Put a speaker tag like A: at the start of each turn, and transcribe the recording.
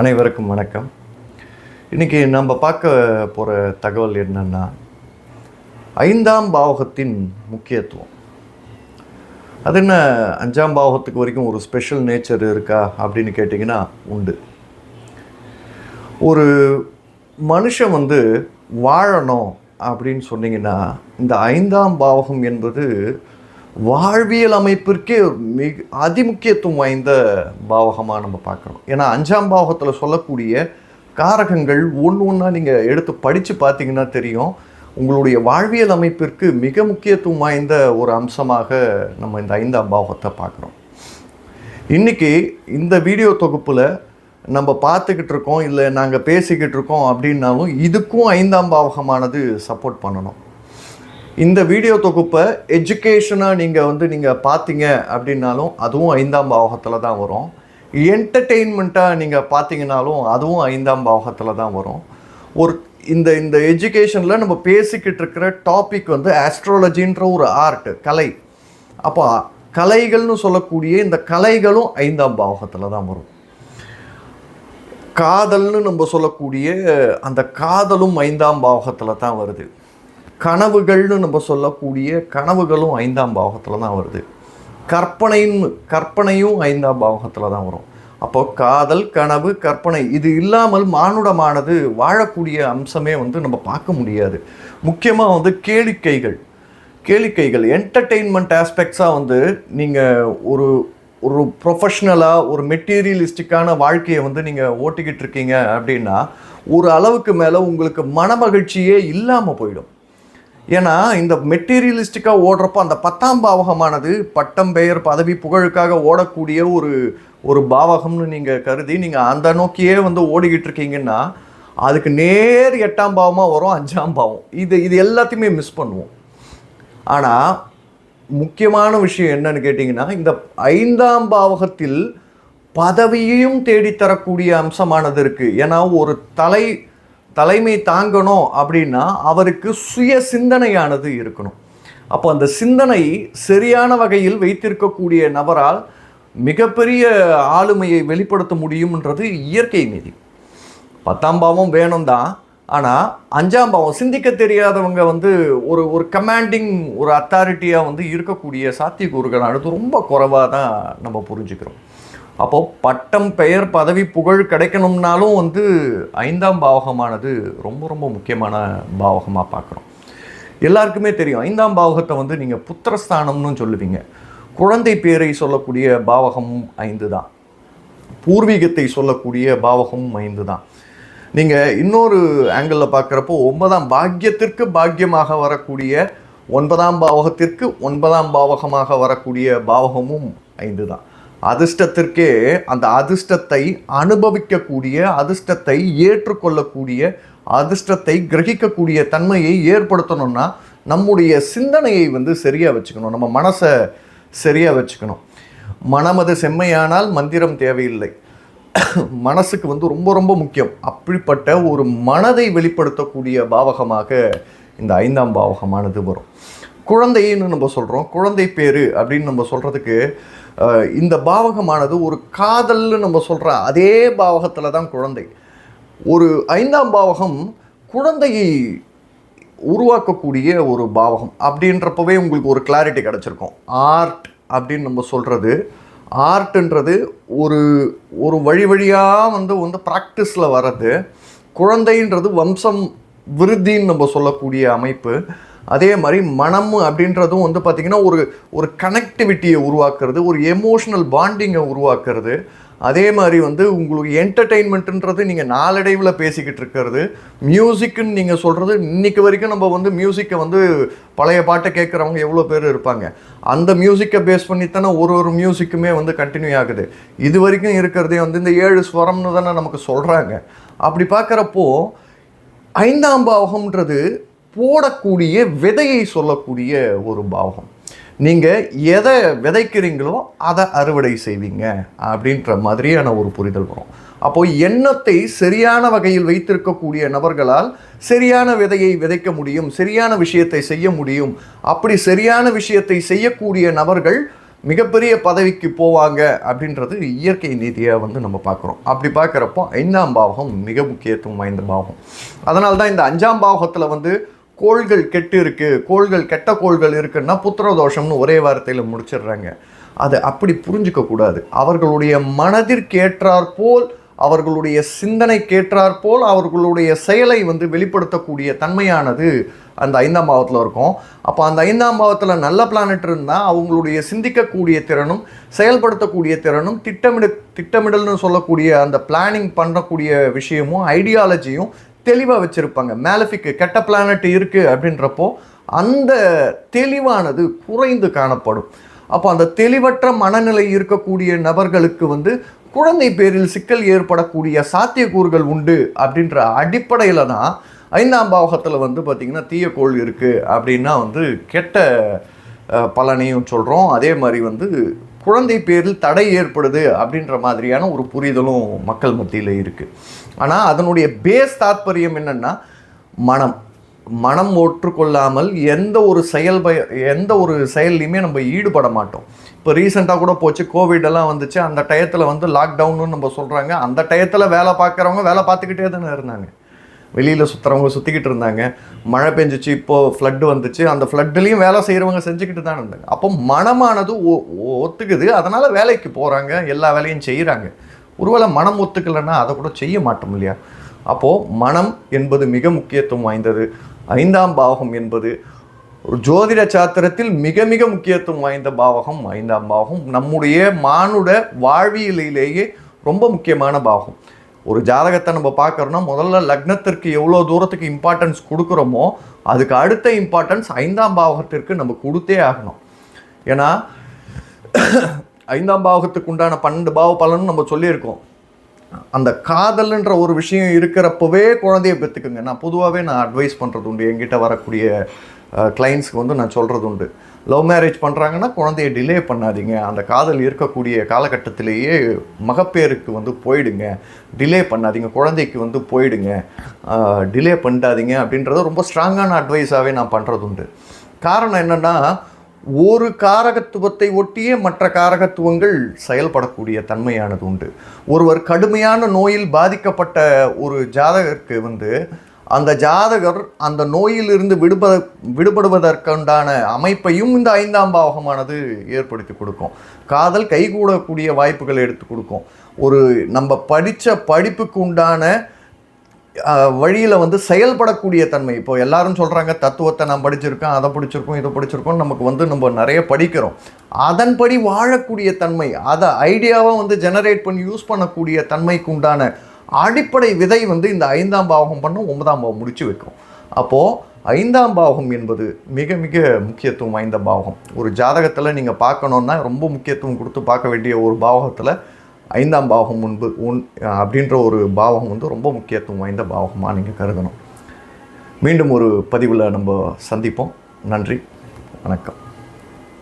A: அனைவருக்கும் வணக்கம். இன்றைக்கி நம்ம பார்க்க போகிற தகவல் என்னென்னா, 5ஆம் பாவகத்தின் முக்கியத்துவம். அது என்ன 5ஆம் பாவகத்துக்கு வரைக்கும் ஒரு ஸ்பெஷல் நேச்சர் இருக்கா அப்படின்னு கேட்டிங்கன்னா உண்டு. ஒரு மனுஷன் வாழணும் அப்படின்னு சொன்னிங்கன்னா இந்த 5ஆம் பாவகம் என்பது வாழ்வியல் அமைப்பிற்கே அதிமுக்கியத்துவம் வாய்ந்த பாவகமாக நம்ம பார்க்குறோம். ஏன்னா 5ஆம் பாவகத்தில் சொல்லக்கூடிய காரகங்கள் ஒன்றா நீங்கள் எடுத்து படித்து பார்த்தீங்கன்னா தெரியும். உங்களுடைய வாழ்வியல் அமைப்பிற்கு மிக முக்கியத்துவம் வாய்ந்த ஒரு அம்சமாக நம்ம இந்த 5ஆம் பாவகத்தை பார்க்குறோம். இன்றைக்கி இந்த வீடியோ தொகுப்பில் நம்ம பார்த்துக்கிட்டு இருக்கோம், இல்லை நாங்கள் பேசிக்கிட்டு இருக்கோம் அப்படின்னாலும் இதுக்கும் 5ஆம் பாவகமானது சப்போர்ட் பண்ணணும். இந்த வீடியோ தொகுப்பை எஜுகேஷனாக நீங்கள் பார்த்தீங்க அப்படின்னாலும் அதுவும் 5ஆம் பாவகத்தில் தான் வரும். என்டர்டெயின்மெண்ட்டாக நீங்கள் பார்த்தீங்கன்னாலும் அதுவும் 5ஆம் பாவகத்தில் தான் வரும். இந்த எஜுகேஷனில் நம்ம பேசிக்கிட்டு இருக்கிற டாபிக் ஆஸ்ட்ராலஜின்ற ஒரு ஆர்ட், கலை. அப்போ கலைகள்னு சொல்லக்கூடிய இந்த கலைகளும் 5ஆம் பாவகத்தில் தான் வரும். காதல்னு நம்ம சொல்லக்கூடிய அந்த காதலும் 5ஆம் பாவகத்தில் தான் வருது. கனவுகள்னு நம்ம சொல்லக்கூடிய கனவுகளும் 5ஆம் பாவகத்தில் தான் வருது. கற்பனையும் 5ஆம் பாவகத்தில் தான் வரும். அப்போ காதல், கனவு, கற்பனை இது இல்லாமல் மானுடமானது வாழக்கூடிய அம்சமே நம்ம பார்க்க முடியாது. முக்கியமாக கேளிக்கைகள் என்டர்டெயின்மெண்ட் ஆஸ்பெக்ட்ஸாக நீங்கள் ஒரு ப்ரொஃபஷ்னலாக ஒரு மெட்டீரியலிஸ்டிக்கான வாழ்க்கையை நீங்கள் ஓட்டிக்கிட்டு இருக்கீங்க அப்படின்னா ஒரு அளவுக்கு மேலே உங்களுக்கு மனமகிழ்ச்சியே இல்லாமல் போயிடும். ஏன்னா இந்த மெட்டீரியலிஸ்டிக்காக ஓடுறப்போ அந்த 10ஆம் பாவகமானது பட்டம், பெயர், பதவி, புகழுக்காக ஓடக்கூடிய ஒரு பாவகம்னு நீங்கள் கருதி நீங்கள் அந்த நோக்கியே ஓடிக்கிட்டு இருக்கீங்கன்னா அதுக்கு நேர் 8ஆம் பாவமாக வரும் 5ஆம் பாவம். இது எல்லாத்தையுமே மிஸ் பண்ணுவோம். ஆனால் முக்கியமான விஷயம் என்னன்னு கேட்டிங்கன்னா, இந்த 5ஆம் பாவகத்தில் பதவியையும் தேடித்தரக்கூடிய அம்சமானது இருக்குது. ஏன்னா ஒரு தலைமை தாங்கணும் அப்படின்னா அவருக்கு சுய சிந்தனையானது இருக்கணும். அப்போ அந்த சிந்தனை சரியான வகையில் வைத்திருக்கக்கூடிய நபரால் மிகப்பெரிய ஆளுமையை வெளிப்படுத்த முடியும்ன்றது இயற்கை மீதி. 10ஆம் பாவம் வேணும் தான், ஆனால் 5ஆம் பாவம் சிந்திக்க தெரியாதவங்க ஒரு கமாண்டிங் ஒரு அத்தாரிட்டியாக இருக்கக்கூடிய சாத்தியக்கூறுகளானது ரொம்ப குறைவாக தான் நம்ம புரிஞ்சுக்கிறோம். அப்போது பட்டம், பெயர், பதவி, புகழ் கிடைக்கணும்னாலும் 5ஆம் பாவகமானது ரொம்ப ரொம்ப முக்கியமான பாவகமாக பார்க்குறோம். எல்லாருக்குமே தெரியும் 5ஆம் பாவகத்தை நீங்கள் புத்திரஸ்தானம்னு சொல்லுவீங்க. குழந்தை பேரை சொல்லக்கூடிய பாவகமும் 5 தான். பூர்வீகத்தை சொல்லக்கூடிய பாவகமும் 5 தான். நீங்கள் இன்னொரு ஆங்கிளில் பார்க்குறப்போ 9ஆம் பாக்கியத்திற்கு பாக்கியமாக வரக்கூடிய 9ஆம் பாவகத்திற்கு 9ஆம் பாவகமாக வரக்கூடிய பாவகமும் 5 தான். அதிர்ஷ்டத்திற்கே அந்த அதிர்ஷ்டத்தை அனுபவிக்கக்கூடிய, அதிர்ஷ்டத்தை ஏற்றுக்கொள்ளக்கூடிய, அதிர்ஷ்டத்தை கிரகிக்கக்கூடிய தன்மையை ஏற்படுத்தணும்னா நம்முடைய சிந்தனையை சரியாக வச்சுக்கணும், நம்ம மனசை சரியாக வச்சுக்கணும். மனமது செம்மையானால் மந்திரம் தேவையில்லை. மனசுக்கு ரொம்ப ரொம்ப முக்கியம். அப்படிப்பட்ட ஒரு மனதை வெளிப்படுத்தக்கூடிய பாவகமாக இந்த 5ஆம் பாவகமானது வரும். குழந்தைன்னு நம்ம சொல்கிறோம், குழந்தை பேரு அப்படின்னு நம்ம சொல்கிறதுக்கு இந்த பாவகமானது ஒரு காதல்னு நம்ம சொல்கிற அதே பாவகத்தில் தான் குழந்தை. ஒரு 5ஆம் பாவகம் குழந்தையை உருவாக்கக்கூடிய ஒரு பாவகம் அப்படின்றப்பவே உங்களுக்கு ஒரு கிளாரிட்டி கிடச்சிருக்கும். ஆர்ட் அப்படின்னு நம்ம சொல்கிறது, ஆர்ட்ன்றது ஒரு வழியாக ப்ராக்டிஸில் வர்றது. குழந்தைன்றது வம்சம் விருத்தின்னு நம்ம சொல்லக்கூடிய அமைப்பு. அதே மாதிரி மனம் அப்படின்றதும் பார்த்திங்கன்னா ஒரு கனெக்டிவிட்டியை உருவாக்குறது, ஒரு எமோஷ்னல் பாண்டிங்கை உருவாக்குறது. அதே மாதிரி உங்களுக்கு என்டர்டெயின்மெண்ட்டுன்றது நீங்கள் நாளடைவில் பேசிக்கிட்டு இருக்கிறது. மியூசிக்குன்னு நீங்கள் சொல்கிறது, இன்றைக்கி வரைக்கும் நம்ம மியூசிக்கை பழைய பாட்டை கேட்குறவங்க எவ்வளோ பேர் இருப்பாங்க. அந்த மியூசிக்கை பேஸ் பண்ணித்தானே ஒரு மியூசிக்குமே கண்டினியூ ஆகுது. இது வரைக்கும் இருக்கிறதே இந்த 7 ஸ்வரம்னு தானே நமக்கு சொல்கிறாங்க. அப்படி பார்க்குறப்போ 5ஆம் பாவகம்ன்றது போடக்கூடிய விதையை சொல்லக்கூடிய ஒரு பாவகம். நீங்கள் எதை விதைக்கிறீங்களோ அதை அறுவடை செய்வீங்க அப்படின்ற மாதிரியான ஒரு புரிதல் வரும். அப்போது எண்ணத்தை சரியான வகையில் வைத்திருக்கக்கூடிய நபர்களால் சரியான விதையை விதைக்க முடியும், சரியான விஷயத்தை செய்ய முடியும். அப்படி சரியான விஷயத்தை செய்யக்கூடிய நபர்கள் மிகப்பெரிய பதவிக்கு போவாங்க அப்படின்றது இயற்கை நீதியை வந்து நம்ம பார்க்குறோம். அப்படி பார்க்குறப்போ 5ஆம் பாவகம் மிக முக்கியத்துவம் வாய்ந்த பாவகம். அதனால தான் இந்த 5ஆம் பாவகத்தில் வந்து கோள்கள் கெட்டு இருக்குது, கோள்கள் கெட்ட கோள்கள் இருக்குன்னா புத்திரதோஷம்னு ஒரே வார்த்தையில் முடிச்சிடுறாங்க. அதை அப்படி புரிஞ்சிக்கக்கூடாது. அவர்களுடைய மனதிற்கேற்றாற்போல், அவர்களுடைய சிந்தனைக்கேற்றாற்போல் அவர்களுடைய செயலை வந்து வெளிப்படுத்தக்கூடிய தன்மையானது அந்த 5ஆம் பாவத்தில் இருக்கும். அப்போ அந்த 5ஆம் பாவத்தில் நல்ல பிளானட் இருந்தால் அவங்களுடைய சிந்திக்கக்கூடிய திறனும் செயல்படுத்தக்கூடிய திறனும் திட்டமிடல்னு சொல்லக்கூடிய அந்த பிளானிங் பண்ணக்கூடிய விஷயமும் ஐடியாலஜியும் தெளிவாக வச்சுருப்பாங்க. மேலஃபிக்கு கெட்ட பிளானட் இருக்குது அப்படின்றப்போ அந்த தெளிவானது குறைந்து காணப்படும். அப்போ அந்த தெளிவற்ற மனநிலை இருக்கக்கூடிய நபர்களுக்கு வந்து குழந்தை பேரில் சிக்கல் ஏற்படக்கூடிய சாத்தியக்கூறுகள் உண்டு அப்படின்ற அடிப்படையில் தான் 5ஆம் பாவகத்தில் வந்து பார்த்திங்கன்னா தீயக்கோள் இருக்குது அப்படின்னா வந்து கெட்ட பலனையும் சொல்கிறோம். அதே மாதிரி வந்து குழந்தை பேரில் தடை ஏற்படுது அப்படின்ற மாதிரியான ஒரு புரிதலும் மக்கள் மத்தியில் இருக்குது. ஆனால் அதனுடைய பேஸ் தாத்பரியம் என்னென்னா மனம் ஒற்றுக்கொள்ளாமல் எந்த ஒரு செயல்லையுமே நம்ம ஈடுபட மாட்டோம். இப்போ ரீசெண்டாக கூட போச்சு, கோவிடெல்லாம் வந்துச்சு. அந்த டயத்தில் வந்து லாக்டவுன்னு நம்ம சொல்கிறாங்க. அந்த டயத்தில் வேலை பார்க்குறவங்க வேலை பார்த்துக்கிட்டே தானே இருந்தாங்க. வெளியில் சுற்றுறவங்க சுற்றிக்கிட்டு இருந்தாங்க. மழை பெஞ்சிச்சு, இப்போது ஃப்ளட்டு வந்துச்சு. அந்த ஃப்ளட்டுலேயும் வேலை செய்கிறவங்க செஞ்சுக்கிட்டு தான் இருந்தாங்க. அப்போ மனமானது ஒத்துக்குது, அதனால் வேலைக்கு போகிறாங்க, எல்லா வேலையும் செய்கிறாங்க. ஒருவேளை மனம் ஒத்துக்கலைன்னா அதை கூட செய்ய மாட்டோம் இல்லையா? அப்போது மனம் என்பது மிக முக்கியத்துவம் வாய்ந்தது. 5ஆம் பாவகம் என்பது ஒரு ஜோதிட சாத்திரத்தில் மிக மிக முக்கியத்துவம் வாய்ந்த பாவகம் 5ஆம் பாவகம். நம்முடைய மானுட வாழ்வியலிலேயே ரொம்ப முக்கியமான பாவகம். ஒரு ஜாதகத்தை நம்ம பார்க்குறோன்னா முதல்ல லக்னத்திற்கு எவ்வளோ தூரத்துக்கு இம்பார்ட்டன்ஸ் கொடுக்குறோமோ அதுக்கு அடுத்த இம்பார்ட்டன்ஸ் 5ஆம் பாவகத்திற்கு நம்ம கொடுத்தே ஆகணும். ஏன்னா 5ஆம் பாவகத்துக்கு உண்டான 12 பாவ பலன்னு நம்ம சொல்லியிருக்கோம். அந்த காதல்ன்ற ஒரு விஷயம் இருக்கிறப்பவே குழந்தைய பெற்றுக்குங்க. நான் பொதுவாகவே அட்வைஸ் பண்ணுறது உண்டு. என்கிட்ட வரக்கூடிய கிளைண்ட்ஸ்க்கு வந்து நான் சொல்கிறது உண்டு, லவ் மேரேஜ் பண்ணுறாங்கன்னா குழந்தைய டிலே பண்ணாதீங்க. அந்த காதல் இருக்கக்கூடிய காலகட்டத்திலேயே மகப்பேருக்கு வந்து போயிடுங்க, டிலே பண்ணாதீங்க, குழந்தைக்கு வந்து போயிடுங்க, டிலே பண்ணாதீங்க அப்படின்றத ரொம்ப ஸ்ட்ராங்கான அட்வைஸாகவே நான் பண்ணுறது உண்டு. காரணம் என்னென்னா, ஒரு காரகத்துவத்தை ஒட்டியே மற்ற காரகத்துவங்கள் செயல்படக்கூடிய தன்மையானது உண்டு. ஒருவர் கடுமையான நோயில் பாதிக்கப்பட்ட ஒரு ஜாதகருக்கு வந்து அந்த ஜாதகர் அந்த நோயிலிருந்து விடுபடுவதற்குண்டான அமைப்பையும் இந்த 5ஆம் பாவகமானது ஏற்படுத்தி கொடுக்கும். காதல் கைகூடக்கூடிய வாய்ப்புகளை எடுத்து கொடுக்கும். ஒரு நம்ம படித்த படிப்புக்கு உண்டான வழியில் வந்து செயல்படக்கூடிய தன்மை. இப்போ எல்லாரும் சொல்கிறாங்க தத்துவத்தை நான் படிச்சிருக்கேன், அதை படிச்சிருக்கோம், இதை படிச்சிருக்கோம், நமக்கு வந்து நம்ம நிறைய படிக்கிறோம். அதன்படி வாழக்கூடிய தன்மை, அதை ஐடியாவாக வந்து ஜெனரேட் பண்ணி யூஸ் பண்ணக்கூடிய தன்மைக்கு உண்டான அடிப்படை விதை வந்து இந்த 5ஆம் பாவகம் பண்ண 9ஆம் பாவம் முடிச்சு வைக்கும். அப்போது 5ஆம் பாவகம் என்பது மிக மிக முக்கியத்துவம் வாய்ந்த பாவகம். ஒரு ஜாதகத்தில் நீங்கள் பார்க்கணுன்னா ரொம்ப முக்கியத்துவம் கொடுத்து பார்க்க வேண்டிய ஒரு பாவகத்தில் 5ஆம் பாவகம் அப்படின்ற ஒரு பாவகம் வந்து ரொம்ப முக்கியத்துவம் வாய்ந்த பாவகமாக நீங்கள் கருதணும். மீண்டும் ஒரு பதிவில் நம்ம சந்திப்போம். நன்றி, வணக்கம்.